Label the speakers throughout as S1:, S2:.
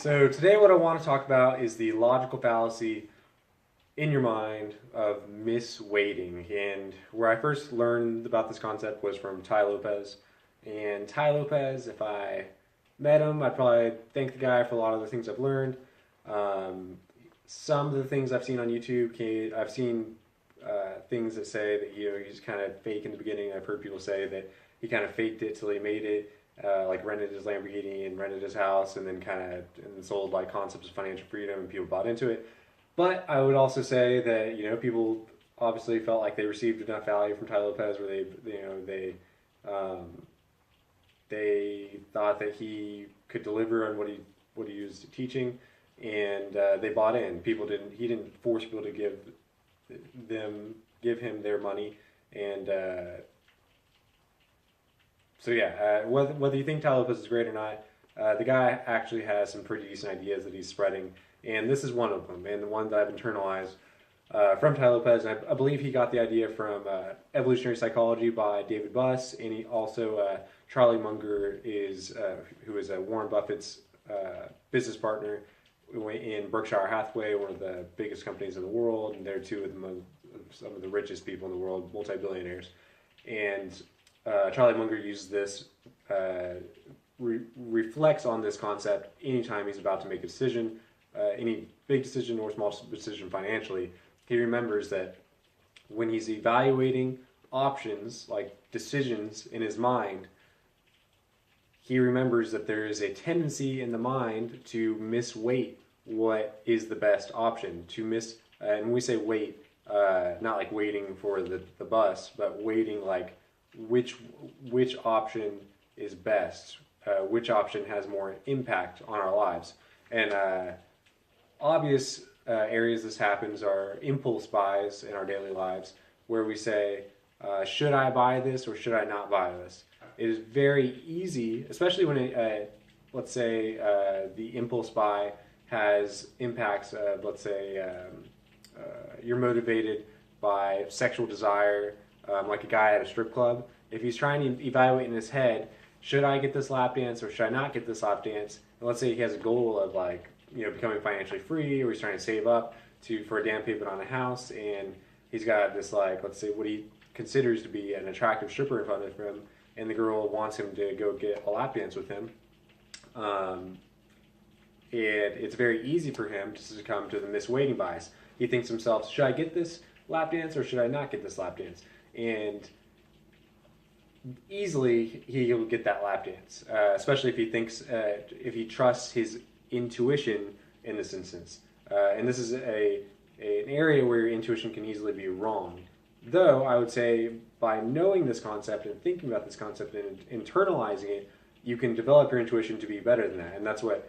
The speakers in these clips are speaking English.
S1: So today what I want to talk about is the logical fallacy in your mind of misweighting. And where I first learned about this concept was from Tai Lopez. And Tai Lopez, if I met him, I'd probably thank the guy for a lot of the things I've learned. Um, some of the things I've seen on YouTube, I've seen things that say that he's kind of fake in the beginning. I've heard people say that he kind of faked it till he made it. Like rented his Lamborghini and rented his house, and then and sold like concepts of financial freedom, and people bought into it. But I would also say that people obviously felt like they received enough value from Tai Lopez, where um, they thought that he could deliver on what he was teaching, and they bought in. He didn't force people to give him their money, and so yeah, whether you think Tai Lopez is great or not, the guy actually has some pretty decent ideas that he's spreading, and this is one of them, and the one that I've internalized from Tai Lopez. I believe he got the idea from Evolutionary Psychology by David Buss, and he also Charlie Munger who is Warren Buffett's business partner in Berkshire Hathaway, one of the biggest companies in the world, and they're some of the richest people in the world, multi-billionaires, and Charlie Munger uses this, reflects on this concept anytime he's about to make a decision, any big decision or small decision financially. He remembers that when he's evaluating options, like decisions in his mind, he remembers that there is a tendency in the mind to misweight what is the best option, and when we say wait, not like waiting for the bus, but waiting like which option is best, which option has more impact on our lives. And obvious areas this happens are impulse buys in our daily lives, where we say, should I buy this or should I not buy this? It is very easy, especially when let's say the impulse buy has impacts. Let's say you're motivated by sexual desire, like a guy at a strip club. If he's trying to evaluate in his head, should I get this lap dance or should I not get this lap dance? And let's say he has a goal of becoming financially free, or he's trying to save up for a down payment on a house, and he's got this let's say what he considers to be an attractive stripper in front of him, and the girl wants him to go get a lap dance with him. And it's very easy for him to succumb to the misweighting bias. He thinks to himself, should I get this lap dance or should I not get this lap dance? And easily he'll get that lap dance, especially if he trusts his intuition in this instance. And this is an area where your intuition can easily be wrong. Though I would say by knowing this concept and thinking about this concept and internalizing it, you can develop your intuition to be better than that. And that's what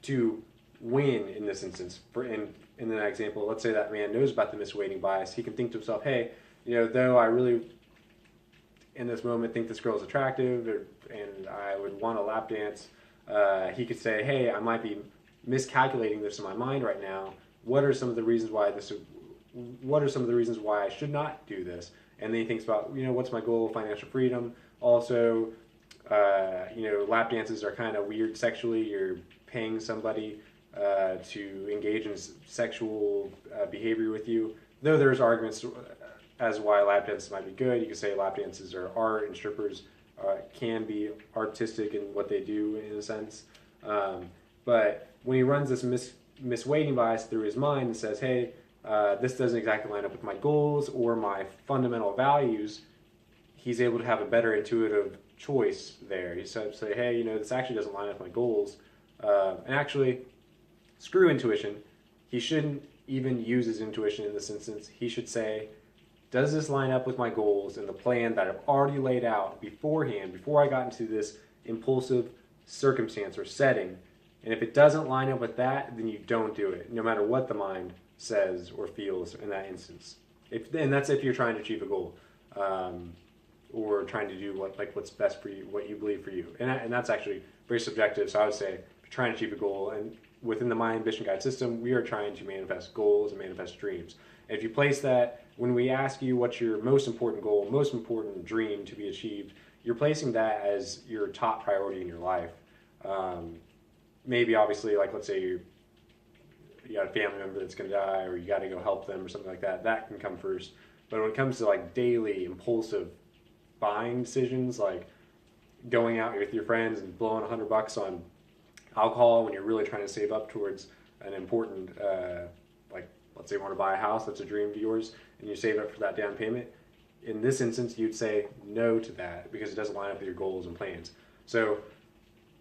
S1: to win in this instance. In that example, let's say that man knows about the misweighting bias. He can think to himself, hey, though I really in this moment think this girl is attractive, and I would want a lap dance, he could say, hey, I might be miscalculating this in my mind right now. What are some of the reasons why I should not do this? And then he thinks about, what's my goal? Financial freedom. Also, lap dances are kind of weird sexually. You're paying somebody to engage in sexual behavior with you. Though there's arguments as why lap dances might be good. You could say lap dances are art, and strippers can be artistic in what they do in a sense. But when he runs this misweighting bias through his mind and says, hey, this doesn't exactly line up with my goals or my fundamental values, he's able to have a better intuitive choice there. He said, say, hey, this actually doesn't line up with my goals. And actually, screw intuition. He shouldn't even use his intuition in this instance. He should say, does this line up with my goals and the plan that I've already laid out beforehand, before I got into this impulsive circumstance or setting? And if it doesn't line up with that, then you don't do it, no matter what the mind says or feels in that instance. And that's if you're trying to achieve a goal, or trying to do what's best for you, what you believe for you. And that's actually very subjective. So I would say, if you're trying to achieve a goal, and within the My Ambition Guide system, we are trying to manifest goals and manifest dreams. And if you place that, when we ask you what's your most important goal, most important dream to be achieved, you're placing that as your top priority in your life. maybe obviously, like let's say you got a family member that's going to die, or you got to go help them or something like that. That can come first. But when it comes to like daily impulsive buying decisions, like going out with your friends and blowing $100 on alcohol when you're really trying to save up towards an important, like let's say you want to buy a house, that's a dream of yours, and you save up for that down payment. In this instance, you'd say no to that because it doesn't line up with your goals and plans. So,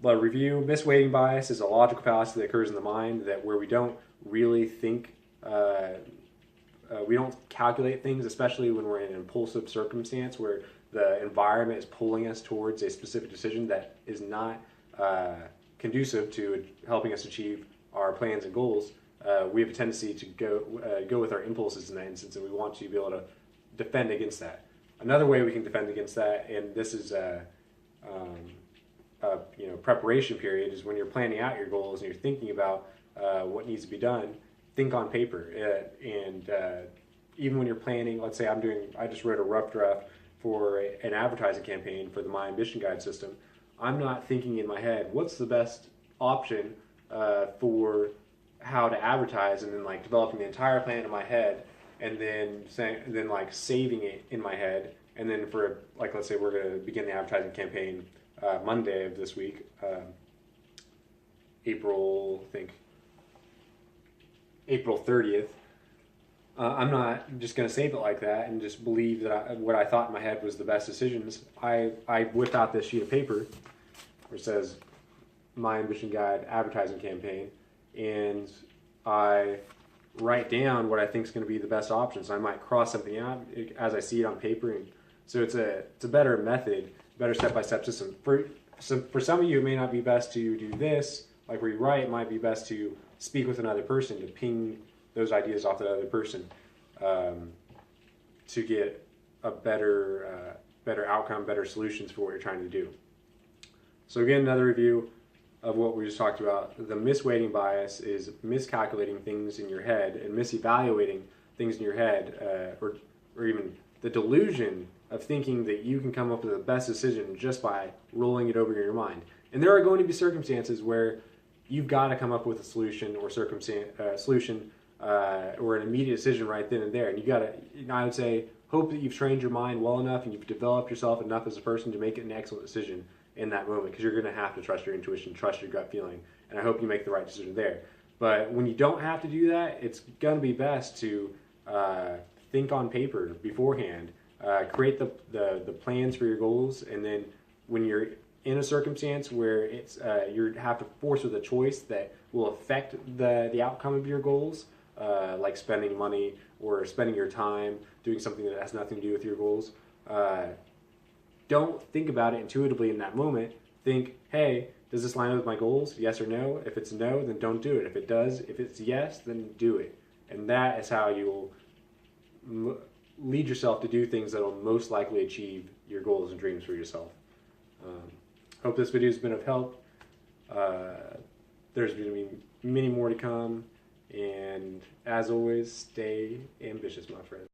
S1: review, misweighting bias is a logical fallacy that occurs in the mind that where we don't really think, we don't calculate things, especially when we're in an impulsive circumstance where the environment is pulling us towards a specific decision that is not conducive to helping us achieve our plans and goals. We have a tendency to go with our impulses in that instance, and we want to be able to defend against that. Another way we can defend against that, and this is preparation period, is when you're planning out your goals and you're thinking about what needs to be done. Think on paper, and even when you're planning, let's say I just wrote a rough draft for an advertising campaign for the My Ambition Guide system. I'm not thinking in my head, what's the best option for how to advertise, and then like developing the entire plan in my head, and then saving it in my head, and then for like let's say we're going to begin the advertising campaign Monday of this week, April 30th. I'm not just going to save it like that and just believe that what I thought in my head was the best decisions. I whipped out this sheet of paper where it says My Ambition Guide advertising campaign, and I write down what I think is going to be the best option. So I might cross something out as I see it on paper, and so it's a better method, better step-by-step system. For some of you, it may not be best to do this, like where you write. It might be best to speak with another person, to ping those ideas off that other person, to get a better outcome, better solutions for what you're trying to do. So again, another review of what we just talked about. The misweighting bias is miscalculating things in your head and misevaluating things in your head, or even the delusion of thinking that you can come up with the best decision just by rolling it over in your mind. And there are going to be circumstances where you've got to come up with a solution or or an immediate decision right then and there. And you got to, I would say, hope that you've trained your mind well enough and you've developed yourself enough as a person to make it an excellent decision in that moment, because you're going to have to trust your intuition, trust your gut feeling, and I hope you make the right decision there. But when you don't have to do that, it's going to be best to think on paper beforehand, create the plans for your goals, and then when you're in a circumstance where it's you have to force with a choice that will affect the outcome of your goals, like spending money or spending your time doing something that has nothing to do with your goals, don't think about it intuitively in that moment. Think, hey, does this line up with my goals? Yes or no? If it's no, then don't do it. If it does, if it's yes, then do it. And that is how you will lead yourself to do things that will most likely achieve your goals and dreams for yourself. Hope this video has been of help. There's going to be many more to come. And as always, stay ambitious, my friend.